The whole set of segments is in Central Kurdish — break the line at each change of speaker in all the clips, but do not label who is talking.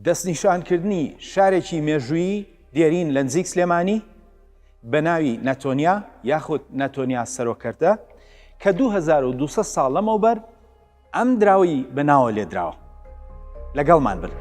دەستنیشانکردنی شارێکی مێژوویی دێرین لە نزیک سلێمانی بە ناوی ناتۆنیا یاخود ناتۆنیا سەرۆکەرتە کە 2200 ساڵ لەمەوبەر ئەم دراوی بەناوە لێدراوە. لەگەڵمان بن.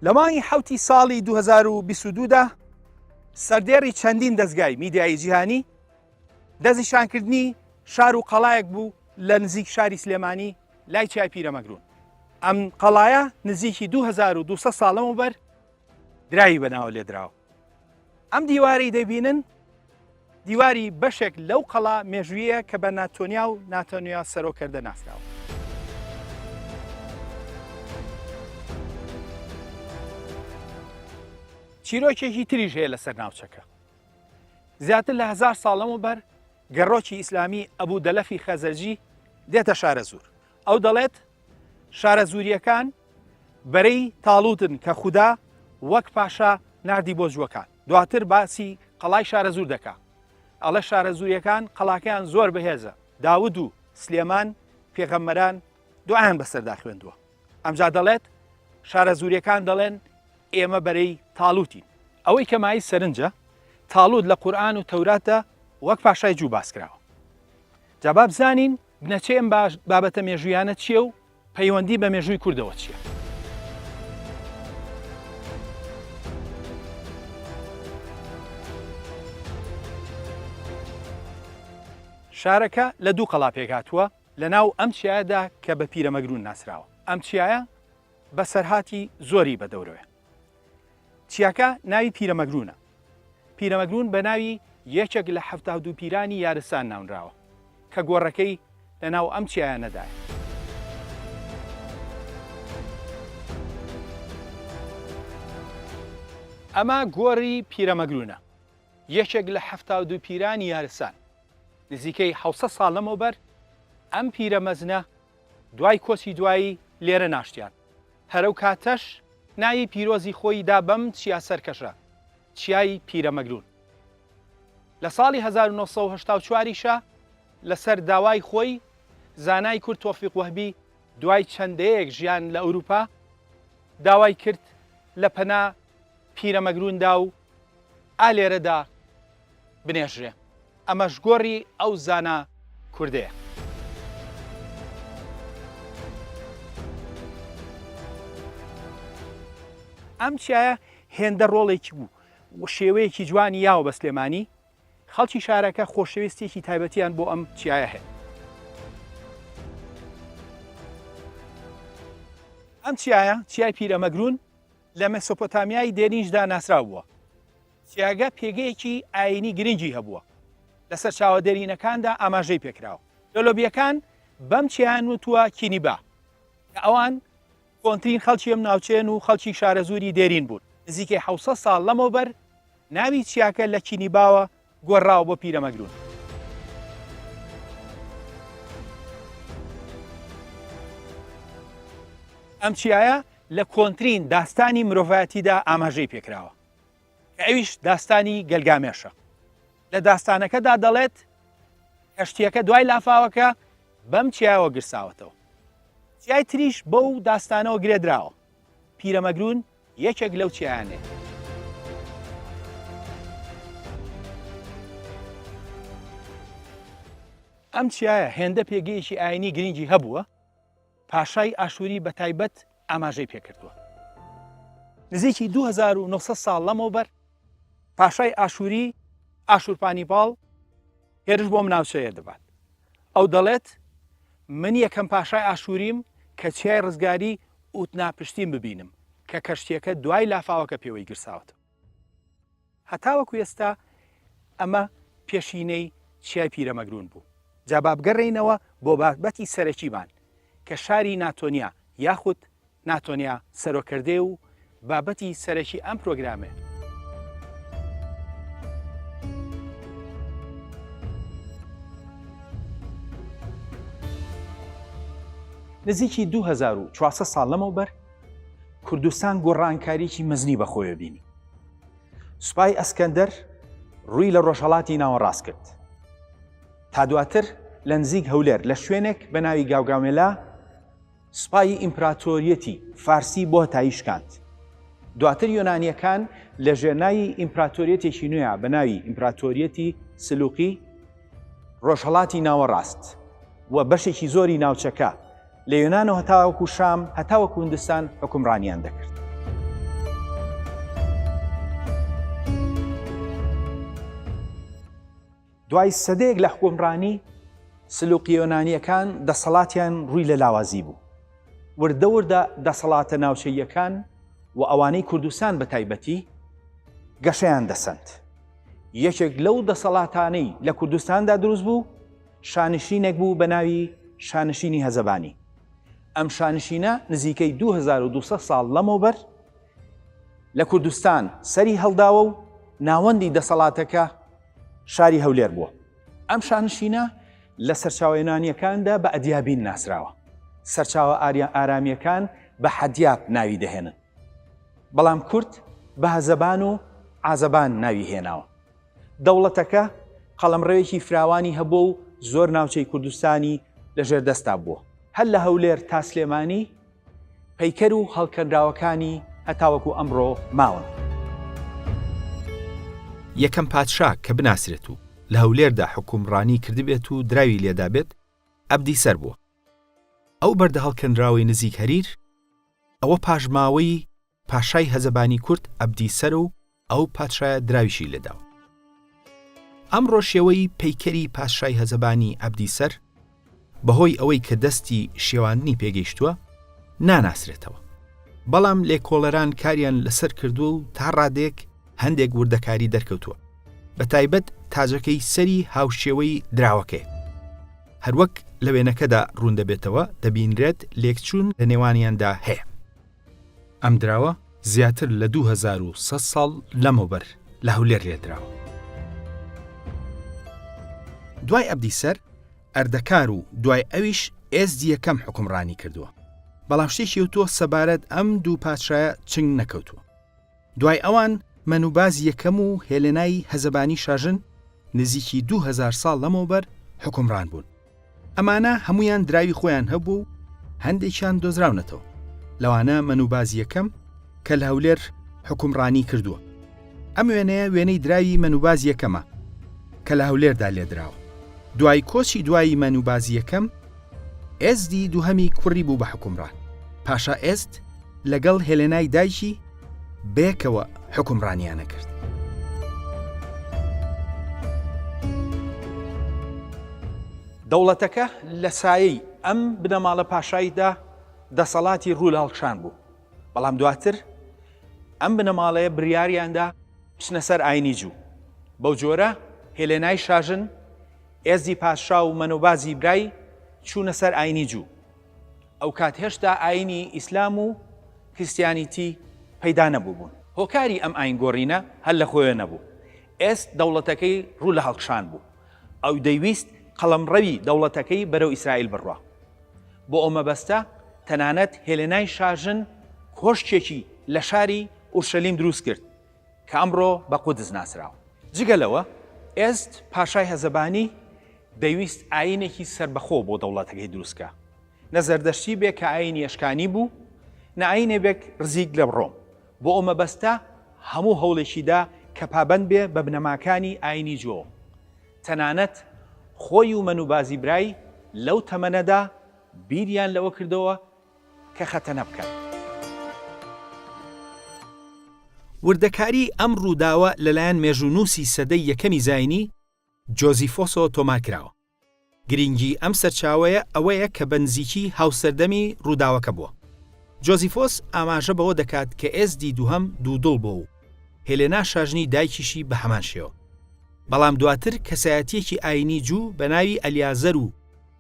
لە مانگی حوتی ساڵی 2022دا سەردێڕی چەندین دەستگای میدیایی جیهانی دەستنیشانکردنی شار و قەڵایەک بوو لە نزیک شاری سلێمانی لای چای پیرەمەگرون. ئەم قەڵایە نزیکی 2200 ساڵ لەمەوبەر دراوی بەناوە لێدراوە. ئەم دیوارەی دەبینن دیواری بەشێک لەو قەڵا مێژوویە کە بە ناتۆنیا و ناتۆنیا سەرۆکەردە ناسراوە. چیرۆکێکی تریژ هەیە لەسەر ناوچەکە. زیاتر لە 1000 ساڵ لەمەوبەر گەڕۆکی ئیسلامی ئەبوو دەلەفی خەزەرجی دێتە شارە زور. ئەو دەڵێت شارە زوریەکان بەرەی تاڵوتن کە خودا وەک پاشا ناردی بۆ جووەکان. دواتر باسی قەڵای شارە زور دەکا. ئەڵە شارە زوریەکان قەڵاکەیان زۆر بەهێزە. داود و سلێمان پێغەمبەران دوعایان بەسەردا خوێندووە. ئەمجا دەڵێت شارە زوریەکان دەڵێن ئێمە بەرەی تاڵوتین. ئەوەی کە مای سەرنجە تاڵوت لە قورئان و تەوراتە وەک پاشای جوو باس کراوە. جا با بزانین بنەچێ ئەم بابەتە مێژوویانە چییە و پەیوەندی بە مێژووی کوردەوە چییە. شارەکە لە دوو قەڵا پێکهاتووە لە ناو ئەم چیایەدا کە بە پیرەمەگرون ناسراوە. ئەم چیایە بە سەرهاتی زۆری بەدەورەوە. چیاکە ناوی پیرەمەگرونە. پیرەمەگرون بە ناوی یەکێک لە 72 پیرانی یارستان ناونراوە کە گۆڕەکەی لە ناو ئەم چیایانەدایە. ئەمە گۆڕی پیرەمەگرونە، یەکێک لە 72 پیرانی یارستان. نزیکەی 600 ساڵ لەمەوبەر ئەم پیرەمەزنە دوای کۆچی دوایی لێرە ناشتیان. هەرەو کاتەش ناوی پیرۆزی خۆی دا بەم چیا سەرکەشە، چیای پیرەمەگرون. لە ساڵی 1984 لەسەر داوای خۆی زانای کورد تۆفیق وەهبی دوای چەندەیەک ژیان لە ئەوروپا داوای کرد لە پەنا پیرەمەگروندا و ئالێرەدا بنێژرێ. ئەمەش گۆڕی ئەو زانا کوردەیە. ئەم چیایە هێندە ڕۆڵێکی بوو و شێوەیەکی جوانی یاوە بە سلێمانی. خەڵکی شارەکە خۆشەویستێکی تایبەتیان بۆ ئەم چیایە هەیە. ئەم چیایە چیای پیرەمەگرون لە مەسۆپۆتامیای دێرینشدا ناسراو بووە. چیاگە پێگەیەکی ئاینی گرنگی هەبووە. لەسەر چاوەدەرینەکاندا ئاماژەی پێکراوە. لۆلۆبیەکان بەم چیایان وتووە کینیبا کە ئەوان کۆنترین خەڵکی ئەم ناوچێن و خەڵکی شارە زوری دێرین بوون. نزیکەی 600 ساڵ لەمەوبەر ناوی چیاکە لە کینیباوە گۆڕاوە بۆ پیرەمەگرون. ئەم چیایە لە کۆنترین داستانی مرۆڤایەتیدا ئاماژەی پێکراوە کە ئەویش داستانی گەلگامێشە. لە داستانەکەدا دەڵێت کەشتیەکە دوای لافاوەکە بەم چیایەوە گرساوەتەوە. چیای تریش بەو داستانەوە گرێدراوە. پیرەمەگرون یەکێک لەو چیایانێ. ئەم چیایە هێندە پێگەیەکی ئاینی گرنگی هەبووە. پاشای ئاشووری بە تایبەت ئاماژەی پێکردووە. نزیکی 2900 ساڵ لەمەوبەر پاشای ئاشووری ئاشورپانیپاڵ هێرش بۆم ناوچەیە دەبات. ئەو دەڵێت من یەکەم پاشای ئاشووریم کە چیای ڕزگاری ئوتناپشتیم ببینم کە کەشتیەکە دوای لافاوەکە پێوەی گرساوەتەوە. هەتاوەکو ئێستا ئەمە پێشینەی چیای پیرەمەگرون بوو. جا با بگەڕێینەوە بۆ بابەتی سەرەکیمان کە شاری ناتۆنیا یاخود ناتۆنیا سەرۆکردێ و بابەتی سەرەکی ئەم پرۆگرامێ. نزیکی 2400 ساڵ لەمەوبەر کوردستان گۆڕانکاریی مەزنی بەخۆیە بینی. سوپای ئەسکەندەر ڕووی لە ڕۆژهەڵاتی ناوەڕاست کرد. تا دواتر لە نزیک هەولێر لە شوێنێک بە ناوی گاوگامێلا سوپای ئیمپراتۆریەتی فارسی بۆ هەتاییشکاند. دواتر یۆنانیەکان لە ژێرناوی ئیمپراتۆریەتێکی نوێیە بە ناوی ئیمپراتۆریەتی سلوقی ڕۆژهەڵاتی ناوەڕاست و بەشێکی زۆری ناوچەکە لە یۆنانەوە هەتاوەکو شام هەتاوەکو هیندستان حکومڕانیان دەکرد. دوای سەدەیەک لە حکومڕانی سلوقی یۆنانیەکان دەسەڵاتیان ڕووی لە لاوازی بوو. وردە دەسەڵاتە ناوچەیەکان و ئەوانەی کوردستان بە تایبەتی گەشەیان دەسەند. یەکێک لەو دەسەڵاتانەی لە کوردستاندا دروست بوو شانشینێک بوو بە ناوی شانشینی هەزەبانی. ئەم شانشینە نزیکەی 2200 ساڵ لەمەوبەر لە کوردستان سەری هەڵداوە و ناوەندی دەسەڵاتەکە شاری هەولێر بووە. ئەم شانشینە لە سەرچاوە یۆنانیەکاندا بە ئەدیابین ناسراوە. سەرچاوە ئارامیەکان بە حەدیاب ناوی دەهێنن. بەڵام کورد بە هەزەبان و عازەبان ناوی هێناوە. دەوڵەتەکە قەڵەمڕەوێکی فراوانی هەبوو و زۆر ناوچەی کوردستانی لەژێر دەستا بووە. هەر لە هەولێر تا سلێمانی پەیکەر و هەڵکەندراوەکانی هەتاوەکو ئەمڕۆ ماون.
یەکەم پادشا کە بناسرێت و لە هەولێردا حکومڕانی کردبێت و دراوی لێدا بێت ئەبدیسەر بووە. ئەو بەردە هەڵکەندراوی نزیک هەریر ئەوە پاژماوەی پاشای هەزەبانی کورد ئەبدیسەر و ئەو پادشایە دراویشی لێداوە. ئەمڕۆ شێوەی پەیکەری پاشای هەزەبانی ئەبدیسەر بەهۆی ئەوەی کە دەستی شێواندنی پێگەیشتووە ناناسرێتەوە. بەڵام لێکۆڵەران کاریان لەسەر کردووە و تا ڕادێک هەندێک وردەکاری دەرکەوتووە. بە تایبەت تاجەکەی سەری هاوشێوەی دراوەکەی. هەروەک لە وێنەکەدا ڕوون دەبێتەوە دەبینرێت لێکچوون لە نێوانیاندا هەیە. ئەم دراوە زیاتر لە 2100 ساڵ لەمەوبەر لە هەولێر لێدراوە. دوای ئەبدیسەر ئەردەکار و دوای ئەویش ئێزدی یەکەم حکومڕانی کردووە. بەڵام شتێکی وتووە سەبارەت ئەم دوو پادشایە چنگ نەکەوتووە. دوای ئەوان مەنوباز یەکەم و هێلێنای هەزەبانی شاژن نزیکی 2000 ساڵ لەمەوبەر حکومڕان بوون. ئەمانە هەمویان دراوی خۆیان هەبوو، هەندێکیان دۆزراونەتەوە. لەوانە مەنوباز یەکەم کە لە هەولێر حکومڕانی کردووە. ئەم وێنەیە وێنەی دراوی مەنوباز یەکەمە کە لە هەولێردا لێدراوە. دوای کۆچی دوایی مەنوباز یەکەم ئێزدی دووهەمی کوڕی بوو بە حکومڕان. پاشا ئێزد لەگەڵ هێلێنای دایکی بێکەوە حکومڕانیانە کرد.
دەوڵەتەکە لە سایەی ئەم بنەماڵە پاشاییدا دەسەڵاتی ڕوو لە هەڵکشان بوو. بەڵام دواتر ئەم بنەماڵەیە بریاریاندا بچنە سەر ئاینی جوو. بەو جۆرە هێلێنای شاژن، ئێزدی پاشا و مەنوبازی برای چوونە سەر ئاینی جوو. ئەو کات هێشتا ئاینی ئیسلام و کریستیانیتی پەیدا نەبوو بوون. هۆکاری ئەم ئاین گۆڕینە هەر لە خۆیە نەبوو. ئێست دەوڵەتەکەی ڕوو لە هەڵکشان بوو. ئەو دەیویست قەڵەمڕەوی دەوڵەتەکەی بەرەو ئیسرائیل بڕوا. بۆ ئەو مەبەستە تەنانەت هێلێنای شاژن کۆشتێکی لە شاری ئورشەلیم دروست کرد کە ئەمڕۆ بە قودس ناسراوە. جگەلەوە ئێست پاشای هەزەبانی دەیویست ئاینێکی سربەخۆ بۆ دەوڵەتەکەی دروستکە. نە زەردەشتی بێ کە ئاینی ئەشکانی بوو، نە ئاینێ بێک ڕزیک لە بڕۆم. بۆ ئەو مەبەستە هەموو هەوڵێکیدا کە پابەند بێ بە بنەماکانی ئاینی جۆ. تەنانەت خۆی و مەنوبازی برای لەو تەمەنەدا بیریان لەوە کردەوە کە خەتەنە بکەن.
وردەکاری ئەم ڕووداوە لەلایەن مێژوونووسی سەدەی یەکەمی زاینی جۆزیفۆسۆ تۆمارکراوە. گرنگی ئەم سەرچاوەیە ئەوەیە کە بەنزیکی هاوسەردەمی ڕووداوەکە بووە. جۆزیفۆس ئاماژە بەوە دەکات کە ئێزدی دووهەم دوودڵ بووە و هێلێنا شاژنی دایکیشی بە هەمان شێوە. بەڵام دواتر کەسایەتیەکی ئاینی جوو بە ناوی ئەلیازەر و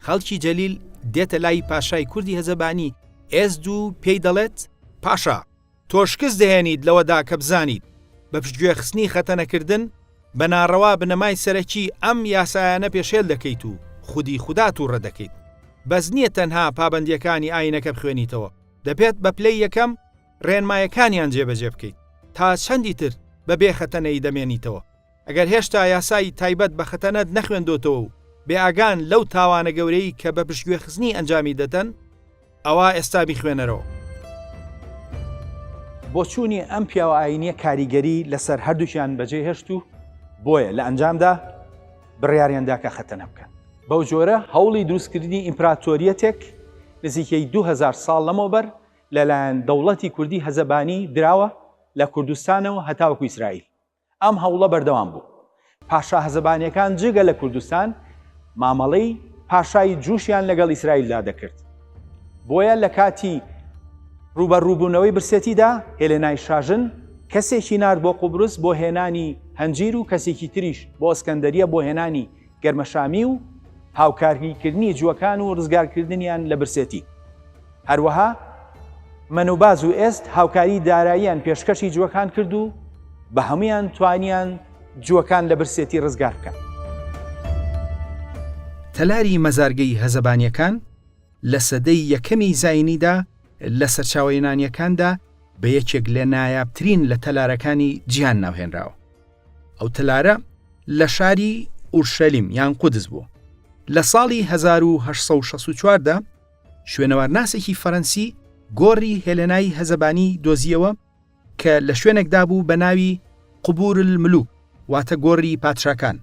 خەڵکی جەلیل دێتە لای پاشای کوردی هەزەبانی ئێزد و پێی دەڵێت: پاشا، تۆ شکست دەهێنیت لەوەدا کە بزانیت بە پشتگوێ خستنی خەتەنەکردن بە ناڕەوا بنەمای سەرەکی ئەم یاسایانە پێشێل دەکەیت و خودی خودات و ڕەدەکەیت. بەس نییە تەنها پابەندیەکانی ئاینەکە بخوێنیتەوە، دەبێت بە پلەی یەکەم ڕێنمایەکانیان جێبەجێ بکەیت تا چەندی تر بە بێخەتەنەی دەمێنیتەوە. ئەگەر هێشتا یاسای تایبەت بە خەتەنەت نەخوێندۆتەوە و بێئاگان لەو تاوانە گەورەی کە بە پشتگوێخستنی ئەنجامی دەدەن، ئەوە ئێستا بیخوێنەرەوە.
بۆچوونی ئەم پیاوە ئاینیە کاریگەری لەسەر هەردووشیان بەجێ هێشت و بۆیە لە ئەنجامدا بڕیاریاندا کە خەتەنە بکەن. بەو جۆرە هەوڵی دروستکردنی ئیمپراتۆریەتێک نزیکەی 2000 ساڵ لەمەوبەر لەلایەن دەوڵەتی کوردی هەزەبانی دراوە لە کوردستانەوە هەتاوەکو ئیسرائیل. ئەم هەوڵە بەردەوام بوو. پاشا هەزەبانیەکان جگە لە کوردستان مامەڵەی پاشای جووشیان لەگەڵ ئیسرائیلدا دەکرد. بۆیە لە کاتی ڕوبەڕووبوونەوەی برسێتیدا هێلێنای شاژن کەسێکی نارد بۆ قوبرس بۆ هێنانی هەنجیر و کەسێکی تریش بۆ ئەسکەندەریە بۆ هێنانی گەرمەشامی و هاوکاریکردنی جووەکان و ڕزگارکردنیان لە برسێتی. هەروەها مەنوباز و ئێست هاوکاری داراییان پێشکەشی جووەکان کرد و بە هەمویان توانیان جووەکان لە برسێتی ڕزگار بکەن.
تەلاری مەزارگەی هەزەبانیەکان لە سەدەی یەکەمی زاینیدا لە سەرچاوەیەنانیەکاندا بە یەکێک لە نایابترین لە تەلارەکانی جیهان ناوهێنراوە. ئەو تەلارە لە شاری ئورشەلیم یان قودس بوو. لە ساڵی 1864دا شوێنەوارناسێکی فەرەنسی گۆڕی هێلێنای هەزەبانی دۆزیەوە کە لە شوێنێکدا بوو بە ناوی قوبور الملوک، واتە گۆڕی پادشاکان.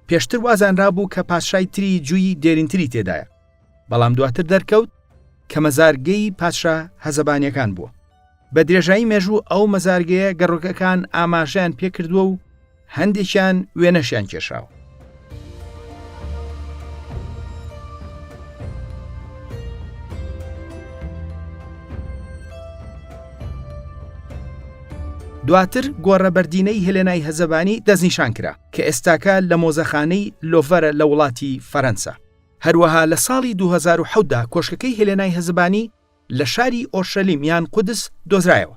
پێشتر وازانرا بوو کە پادشای تری جووی دێرینتری تێدایە، بەڵام دواتر دەرکەوت کە مەزارگەی پادشا هەزەبانیەکان بووە. بە درێژایی مێژوو ئەو مەزارگەیە گەڕۆکەکان ئاماژیان پێکردووە و هەندێکیان وێنەشیان کێشاوە. دواتر گۆڕەبەردینەی هێلێنای هەزەبانی دەستنیشان کرا کە ئێستاکە لە مۆزەخانەی لۆڤەرە لە وڵاتی فەرەنسا. هەروەها لە ساڵی 2010دا کۆشکەکەی هێلێنای هەزەبانی لە شاری ئۆرشەلیم یان قودس دۆزرایەوە.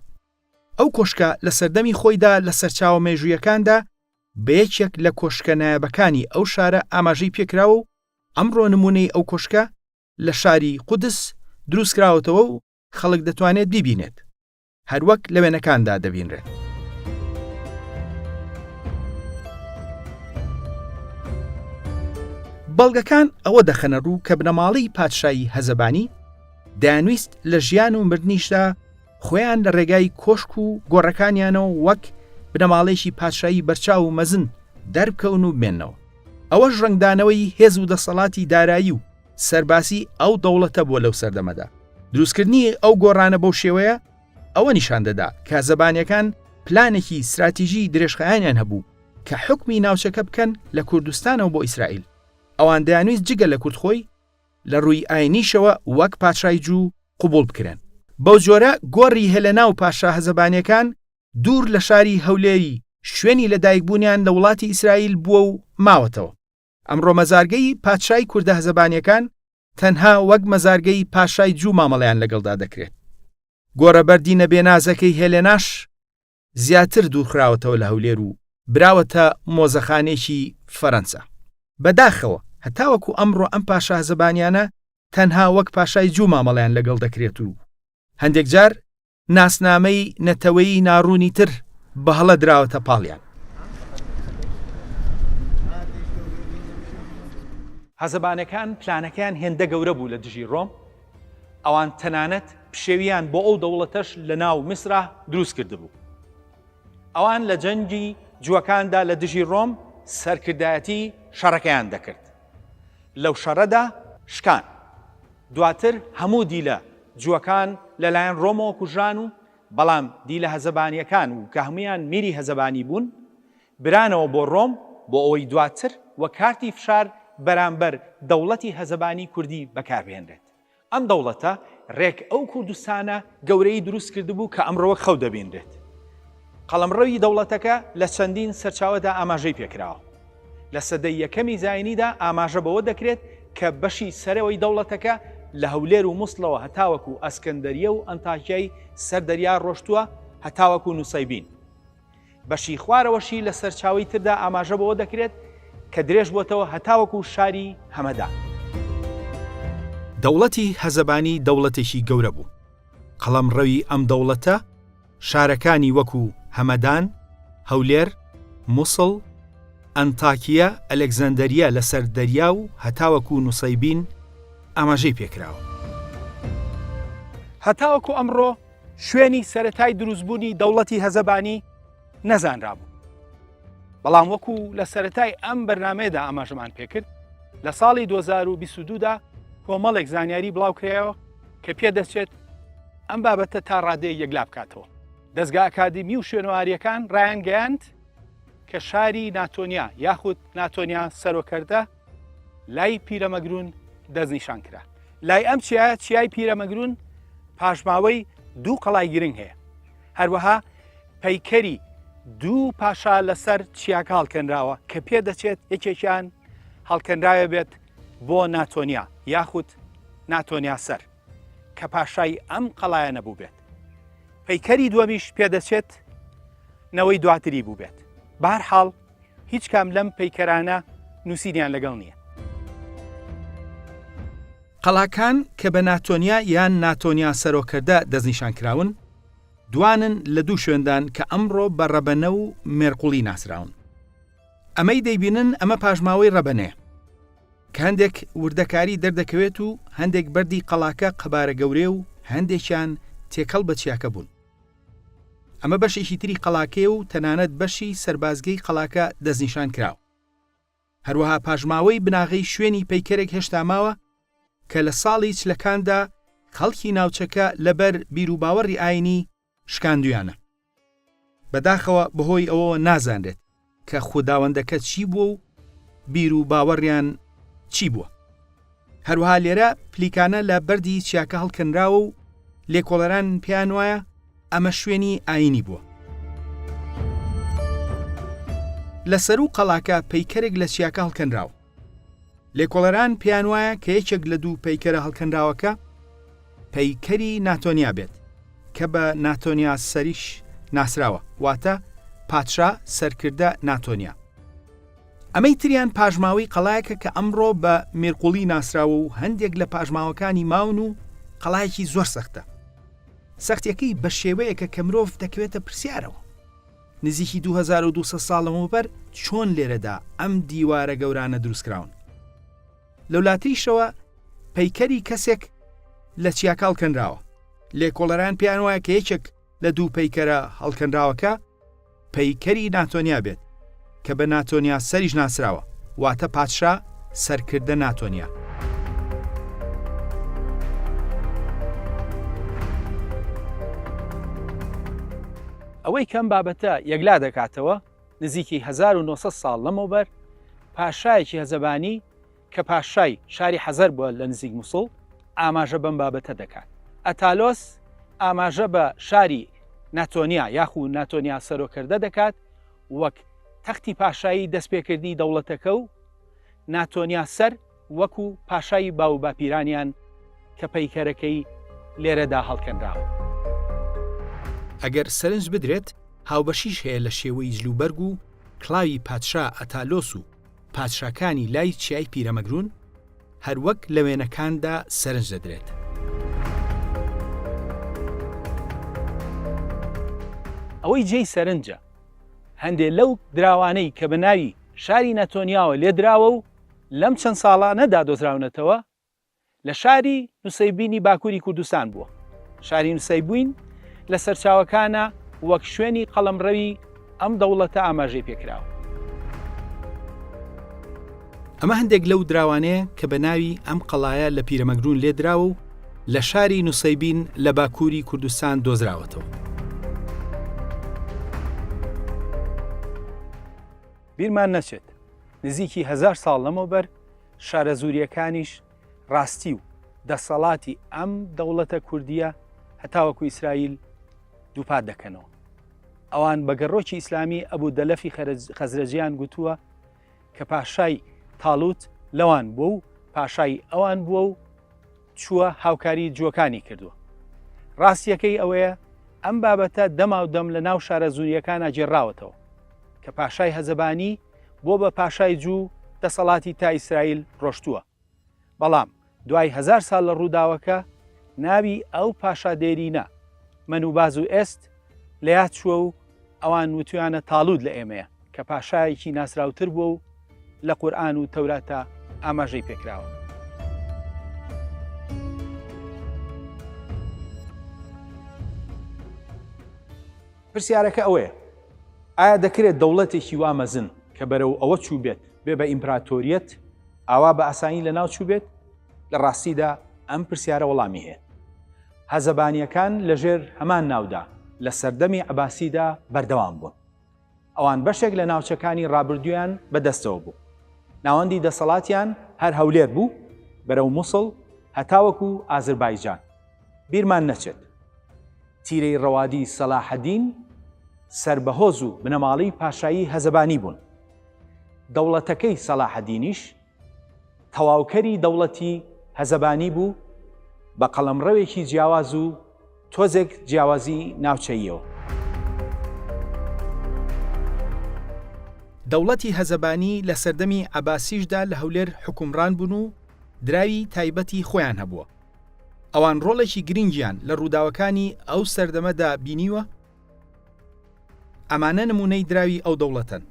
ئەو کۆشکە لە سەردەمی خۆیدا لە سەرچاوە مێژوویەکاندا بە یەکێک لە کۆشکە نایابەکانی ئەو شارە ئاماژەی پێکراوە و ئەمڕۆ نمونەی ئەو کۆشکە لە شاری قودس دروستکراوەتەوە و خەڵک دەتوانێت بیبینێت، هەروەک لە وێنەکاندا دەبینرێت. بەڵگەکان ئەوە دەخەنە ڕوو کە بنەماڵی پادشایی هەزەبانی دەیانویست لە ژیان و مردنیشدا خۆیان لە ڕێگای کۆشک و گۆڕەکانیانەوە وەک بنەماڵێکی پادشایی بەرچاو و مەزن دەربکەون و بمێنەوە. ئەوەش ڕنگدانەوەی هێز و دەسەڵاتی دارایی و سەرباسی ئەو دەوڵەتە بووە لەو سەردەمەدا. دروستکردنی ئەو گۆڕانە بەو شێوەیە ئەوە نیشان دەدا کە هەزەبانیەکان پلانێکی استراتیژی درێژخایانیان هەبوو کە حکمی ناوچەکە بکەن لە کوردستانەوە بۆ ئیسرائیل. ئەوان دەیانویست جگە لە کوردخۆی لە ڕووی ئاینیشەوە وەک پادشای جوو قوبوڵ بکرێن. بەو جۆرە گۆڕی هێلەنا و پاشا هەزەبانیەکان دوور لە شاری هەولێری شوێنی لەدایکبوونیان لە وڵاتی ئیسرائیل بووە و ماوەتەوە. ئەمڕۆ مەزارگەی پادشای کوردە هەزەبانیەکان تەنها وەک مەزارگەی پاشای جوو مامەڵەیان لەگەڵدا دەکرێت. گۆڕەبەردینە بێنازەکەی هێلێناش زیاتر دوورخراوەتەوە لە هەولێر و براوەتە مۆزەخانێکی فەرەنسا. بەداخەوە هەتاوەکو ئەمڕۆ ئەم پاشا هەزەبانیانە تەنها وەک پاشای جوو مامەڵیان لەگەڵ دەکرێت و هەندێک جار ناسنامەی نەتەوەیی ناڕوونی تر بە هەڵە دراوەتە پاڵیان.
هەزەبانەکان پلانەکەیان هێندە گەورە بوو لە دژی ڕۆم. ئەوان تەنانەت پشێویان بۆ ئەو دەوڵەتەش لە ناو میسرا دروست کردبوو. ئەوان لە جەنگی جووەکاندا لە دژی ڕۆم سەرکردایەتی شەڕەکەیان دەکرد. لەو شەڕەدا شکان. دواتر هەموو دیلە جووەکان لەلایەن ڕۆمەوە کوژران و بەڵام دیلە هەزەبانیەکان و کە هەمویان میری هەزەبانی بوون برانەوە بۆ ڕۆم بۆ ئەوەی دواتر وە کارتی فشار بەرامبەر دەوڵەتی هەزەبانی کوردی بەکاربهێنرێت. ئەم دەوڵەتە ڕێک ئەو کوردستانە گەورەی دروست کردبوو کە ئەمڕۆوە خەو دەبینرێت. قەڵەمڕەوی دەوڵەتەکە لە چەندین سەرچاوەدا ئاماژەی پێکراوە. لە سەدەی یەکەمی زاینیدا ئاماژە بەوە دەکرێت کە بەشی سەرەوەی دەوڵەتەکە لە هەولێر و مووسڵەوە هەتاوەکو ئەسکەندەریە و ئەنتاکیای سەردەریا ڕۆشتووە هەتاوەکو نووسەیبین. بەشی خوارەوەشی لە سەرچاوی تردا ئاماژە بەوە دەکرێت کە درێژ بۆتەوە هەتاوەکو شاری هەمەدان.
دەوڵەتی هەزەبانی دەوڵەتێکی گەورە بوو. قەڵەمڕەوی ئەم دەوڵەتە شارەکانی وەکو هەمەدان، هەولێر، مووسڵ، ئەنتاکیە، ئەلێکزەندەریە لەسەر دەریا و هەتاوەکو نووسەیبین ئاماژەی پێکراوە.
هەتاوەکو ئەمڕۆ شوێنی سەرەتای دروستبوونی دەوڵەتی هەزەبانی نەزانرابوو. بەڵام وەکو لە سەرەتای ئەم بەرنامەیەدا ئاماژەمان پێکرد، لە ساڵی 2022دا کۆمەڵێک زانیاری بڵاوکرایەوە کە پێدەچێت ئەم بابەتە تا ڕادەیە یەکلا بکاتەوە. دەستگا ئەکادمی و شوێنەواریەکان ڕایانگەیاند کە شاری ناتۆنیا یاخود ناتۆنیا سەرۆکەردە لای پیرەمەگرون دەستنیشان کرا. لای ئەم چیای پیرەمەگرون پاشماوەی دوو قەڵای گرنگ هەیە. هەروەها پەیکەری دوو پاشا لەسەر چیاکە هەڵکەنراوە کە پێدەچێت یەکێکیان هەڵکەنراوە بێت بۆ ناتۆنیا یاخود ناتۆنیا سەر کە پاشای ئەم قەڵایە نەبوو بێت. پەیکەری دووەمیش پێدەچێت نەوەی دواتری بوو بێت. بەهەرحاڵ هیچ کام لەم پەیکەرانە نووسینیان لەگەڵ نییە.
قەڵاکان کە بە ناتۆنیا یان ناتۆنیا سەرۆکەردە دەستنیشان کراون، دوانن لە دوو شوێندان کە ئەمڕۆ بە ڕەبەنە و مێرقوڵی ناسراون. ئەمەی دەیبینن ئەمە پاژماوەی ڕەبەنەیە کە هەندێک وردەکاری دەردەکەوێت و هەندێک بەردی قەڵاکە قەبارە گەورێ و هەندێکیان تێکەڵ بە چیاکە بوون. ئەمە بەشێکی تری قەڵاکێ و تەنانەت بەشی سەربازگەی قەڵاکە دەستنیشان کراوە. هەروەها پاژماوەی بناغی شوێنی پەیکەرێک هێشتا ماوە کە لە ساڵی چلەکاندا خەڵکی ناوچەکە لەبەر بیرروباوەڕی ئاینی شکاندویانە. بەداخەوە بەهۆی ئەوە نازانرێت کە خوداوەندەکە چی بووە و بیرروباوەڕیان چی بووە. هەروەها لێرە پلیکانە لە بەردی چیاکە هەڵکەنراوە و لێکۆڵەران پێیان وایە ئەمە شوێنی ئاینی بووە. لەسەر و قەڵاکە پەیکەرێک لە چیاکە هەڵکەنراوە. لێکۆڵەران پێیان وایە کە یەکێک لە دوو پەیکەرە هەڵکەنراوەکە پەیکەری ناتۆنیا بێت کە بە ناتۆنیا سەریش ناسراوە، واتە پادشا سەرکردە ناتۆنیا. ئەمەی تریان پاژماوەی قەڵایەکە کە ئەمڕۆ بە مێرقوڵی ناسراوە و هەندێک لە پاژماوەکانی ماون و قەڵایەکی زۆر سەختە. سەختیەکەی بە شێوەیەکە کە مرۆڤ دەکەوێتە پرسیارەوە. نزیکی 2200 ساڵ لەمەوبەر چۆن لێرەدا ئەم دیوارە گەورانە دروستکراون. لەولاتریشەوە پەیکەری کەسێک لە چیاکە هەڵکەنراوە. لێکۆڵەران پێیان وایە کە یەکێک لە دوو پەیکەرە هەڵکەنراوەکە پەیکەری ناتۆنیا بێت کە بە ناتۆنیا سەریش ناسراوە، واتە پادشا سەرکردە ناتۆنیا.
ئەوەی کەم بابەتە یەکلا دەکاتەوە نزیکی 1900 ساڵ لەمەوبەر پاشایەکی هەزەبانی کە پاشای شاری حەزەر بووە لە نزیک مووسڵ ئاماژە بەم بابەتە دەکات. ئەتالۆس ئاماژە بە شاری ناتۆنیا یاخود ناتۆنیا سەرۆکەردە دەکات وەک تەختی پاشایی دەستپێکردنی دەوڵەتەکە و ناتۆنیا سەر وەکو پاشایی باو باپیرانیان کە پەیکەرەکەی لێرەدا هەڵکەنراوە.
ئەگەر سەرنج بدرێت هاوبەشیش هەیە لە شێوەی جلوبەرگ و کڵاوی پادشا ئەتالۆس و پادشاکانی لای چیای پیرەمەگرون هەروەک لە وێنەکاندا سەرنج دەدرێت.
ئەوەی جێی سەرنجە هەندێک لەو دراوانەی کە بە ناوی شاری ناتۆنیاوە لێدراوە و لەم چەند ساڵانەدا دۆزراونەتەوە لە شاری نووسەیبینی باکووری کوردستان بووە. شاری نووسەیبووین لە سەرچاوەکانە وەک شوێنی قەڵەمڕەوی ئەم دەوڵەتە ئاماژەی پێکراوە.
ئەمە هەندێک لەو دراوانەیە کە بە ناوی ئەم قەڵایە لە پیرەمەگرون لێدراوە و لە شاری نووسەیبین لە باکووری کوردستان دۆزراوەتەوە.
بیرمان نەچێت نزیکی 1000 ساڵ لەمەوبەر شارە زوریەکانیش ڕاستی و دەسەڵاتی ئەم دەوڵەتە کوردیە هەتاوەکو ئیسرائیل دووپات دەکەنەوە. ئەوان بە گەڕۆکی ئیسلامی ئەبوو دەلەفی خەزرەجیان گوتووە کە پاشای تاڵوت لەوان بووە و پاشای ئەوان بووە و چووە هاوکاری جووەکانی کردووە. ڕاستیەکەی ئەوەیە ئەم بابەتە دەما و دەم لە ناو شارە زوریەکانە جێڕاوەتەوە کە پاشای هەزەبانی بۆ بە پاشای جوو دەسەڵاتی تا ئیسرائیل ڕۆشتووە. بەڵام دوای 1000 ساڵ لە ڕووداوەکە ناوی ئەو پاشا دێرینە مەنوباز و ئێست لە یاد چووە و ئەوان وتویانە تاڵود لە ئێمەیە کە پاشایەکی ناسراوتر بووە و لە قورئان و تەوراتە ئاماژەی پێکراوە. پرسیارەکە ئەوەیە ئایا دەکرێت دەوڵەتێکی وا مەزن کە بەرەو ئەوە چوو بێت بێ بە ئیمپراتۆریەت ئاوا بە ئاسانی لە ناو چوو بێت؟ لە ڕاستیدا ئەم پرسیارە وەڵامی هەیە. هەزەبانیەکان لەژێر هەمان ناودا لە سەردەمی عەباسیدا بەردەوام بوون. ئەوان بەشێک لە ناوچەکانی ڕابردوویان بەدەستەوە بوو. ناوەندی دەسەڵاتیان هەر هەولێر بوو بەرەو مووسڵ هەتاوەکو ئازربایجان. بیرمان نەچێت تیرەی ڕەوادی سەلاحەدین سربەهۆز و بنەماڵی پاشایی هەزەبانی بوون. دەوڵەتەکەی سەلاحەدینیش تەواوکەری دەوڵەتی هەزەبانی بوو بە قەڵەمڕەوێکی جیاواز و تۆزێک جیاوازی ناوچەییەوە.
دەوڵەتی هەزەبانی لە سەردەمی عەباسیشدا لە هەولێر حکومڕان بوون و دراوی تایبەتی خۆیان هەبووە. ئەوان ڕۆڵێکی گرنگیان لە ڕووداوەکانی ئەو سەردەمەدا بینیوە. ئەمانە نمونەی دراوی ئەو دەوڵەتن.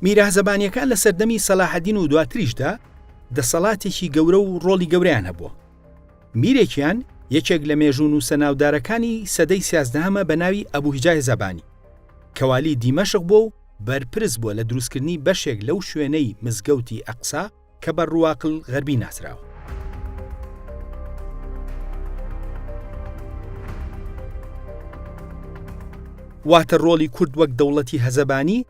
میرەهەزەبانیەکان لە سەردەمی سەلاحەدین و دواتریشدا دەسەڵاتێکی گەورە و ڕۆڵی گەورەیان هەبووە. میرێکیان یەکێک لە مێژوون و سەناودارەکانی سەدەی 13 بە ناوی ئەبوهیجای زەبانی کەوالی دیمەشق بووە و بەرپرس بووە لە دروستکردنی بەشێک لەو شوێنەی مزگەوتی ئەقسا کە بە ڕواقل غەربی ناسراوە. واتە ڕۆڵی کورد وەک دەوڵەتی هەزەبانی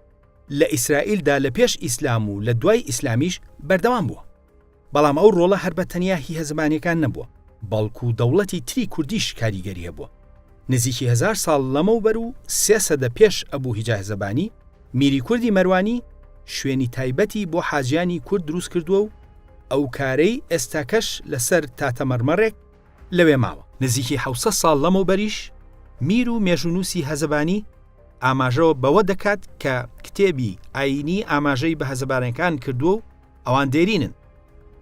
لە ئیسرائیلدا لە پێش ئیسلام و لە دوای ئیسلامیش بەردەوام بووە. بەڵام ئەو ڕۆڵە هەر بە تەنیا هی هەزەبانیەکان نەبووە، بەڵکو دەوڵەتی تری کوردیش کاریگەری هەبووە. نزیکی 1000 ساڵ لەمەوبەر و 3 سەدە پێش ئەبوهیجای زەبانی میری کوردی مەروانی شوێنی تایبەتی بۆ حاجیانی کورد دروست کردووە و ئەو کارەی ئێستاکەش لەسەر تاتەمەرمەڕێک لەوێ ماوە. نزیکی 700 ساڵ لەمەوبەریش میر و مێژونووسی هەزەبانی ئاماژەوە بەوە دەکات کە کتێبی ئاینی ئاماژەی بە هەزەبانەکان کردووە و ئەوان دێرینن.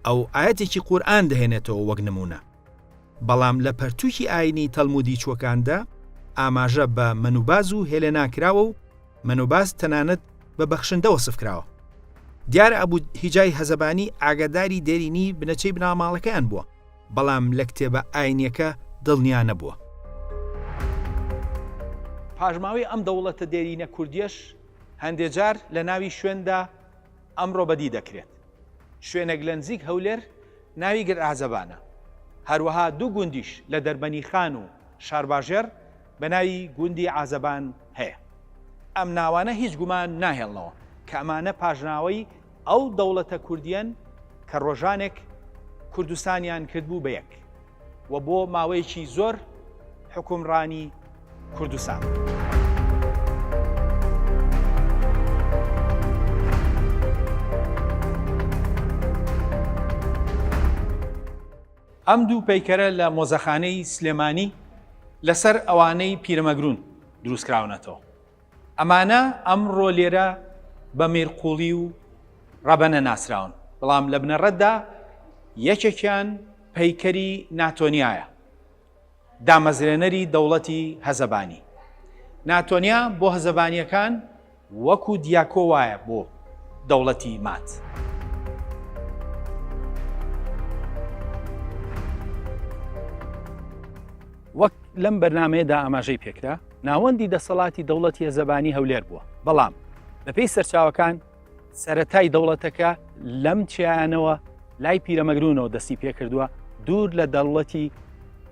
ئەو ئاەتێکی قورئان دەهێنێتەوە وەک نمونە. بەڵام لە پەرتووکی ئاینی تەلمودی چوەکاندا ئاماژە بە مەنوباز و هێلێنا کراوە و مەنوباز تەنانەت بە بەخشندە وەسف کراوە. دیارە ئەبوهیجای هەزەبانی ئاگاداری دێرینی بنەچەی بناماڵەکەیان بووە، بەڵام لە کتێبە ئاینیەکە دڵنیا نەبووە.
پاژماوەی ئەم دەوڵەتە دێرینە کوردیەش هەندێک جار لە ناوی شوێندا ئەمڕۆ بەدی دەکرێت. شوێنێک لە نزیک هەولێر ناوی گرعازەبانە. هەروەها دوو گوندیش لە دەربەنی خان و شارباژێر بە ناوی گوندی عازەبان هەیە. ئەم ناوانە هیچ گومان ناهێڵنەوە کە ئەمانە پاژناوەی ئەو دەوڵەتە کوردیەن کە ڕۆژانێک کوردستانیان کردبوو بە یەک و بۆ ماوەیەکی زۆر حکومڕانی کوردستان. ئەم دوو پەیکەرە لە مۆزەخانەی سلێمانی لەسەر ئەوانەی پیرەمەگرون دروستکراونەتەوە. ئەمانە ئەمڕۆ لێرە بە مێرقوڵی و ڕەبەنە ناسراون، بەڵام لە بنەڕەتدا یەکێکیان پەیکەری ناتۆنیایە، دامەزرێنەری دەوڵەتی هەزەبانی. ناتۆنیا بۆ هەزەبانیەکان وەکو دیاکۆ وایە بۆ دەوڵەتی مات. وەک لەم بەرنامەیەدا ئاماژەی پێکرا، ناوەندی دەسەڵاتی دەوڵەتی هەزەبانی هەولێر بووە، بەڵام بەپێی سەرچاوەکان سەرەتای دەوڵەتەکە لەم چیانەوە لای پیرەمەگرونەوە دەستی پێکردووە، دوور لە دەوڵەتی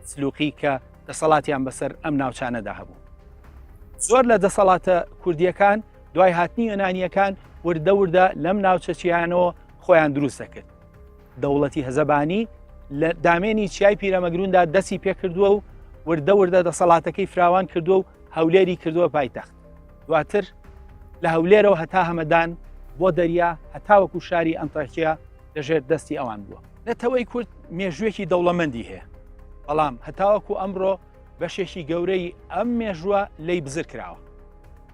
سلوقی کە دەسەڵاتیان بەسەر ئەم ناوچانەدا هەبوو. زۆر لە دەسەڵاتە کوردیەکان دوای هاتنی یۆنانیەکان وردە وردە لەم ناوچەچیانەوە خۆیان دروست دەکرد. دەوڵەتی هەزەبانی لە دامێنی چیای پیرەمەگروندا دەستی پێکردووە و وردە وردە دەسەڵاتەکەی فراوان کردووە و هەولێری کردووە پایتەخت. دواتر لە هەولێرەوە هەتا هەمەدان بۆ دەریا هەتاوەکو شاری ئەنتاکیا لەژێر دەستی ئەوان بووە. نەتەوەی کورد مێژوویەکی دەوڵەمەندی هەیە، بەڵام هەتاوەکو ئەمڕۆ بەشێکی گەورەی ئەم مێژووە لی بزر کراوە.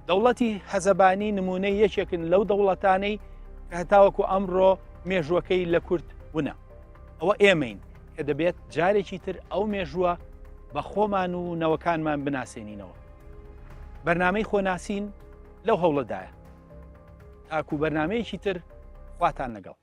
دەوڵەتی هەزەبانی نمونەی یەکێکن لەو دەوڵەتانەی کە هەتاوەکو ئەمڕۆ مێژوەکەی لە کورد بوونە. ئەوە ئێمەین کە دەبێت جارێکی تر ئەو مێژووە بە خۆمان و نەوەکانمان بناسێنینەوە. بەرنامەی خۆناسین لەو هەوڵەدایە. تاکو بەرنمەیەکی تر خواتان لەگەڵ.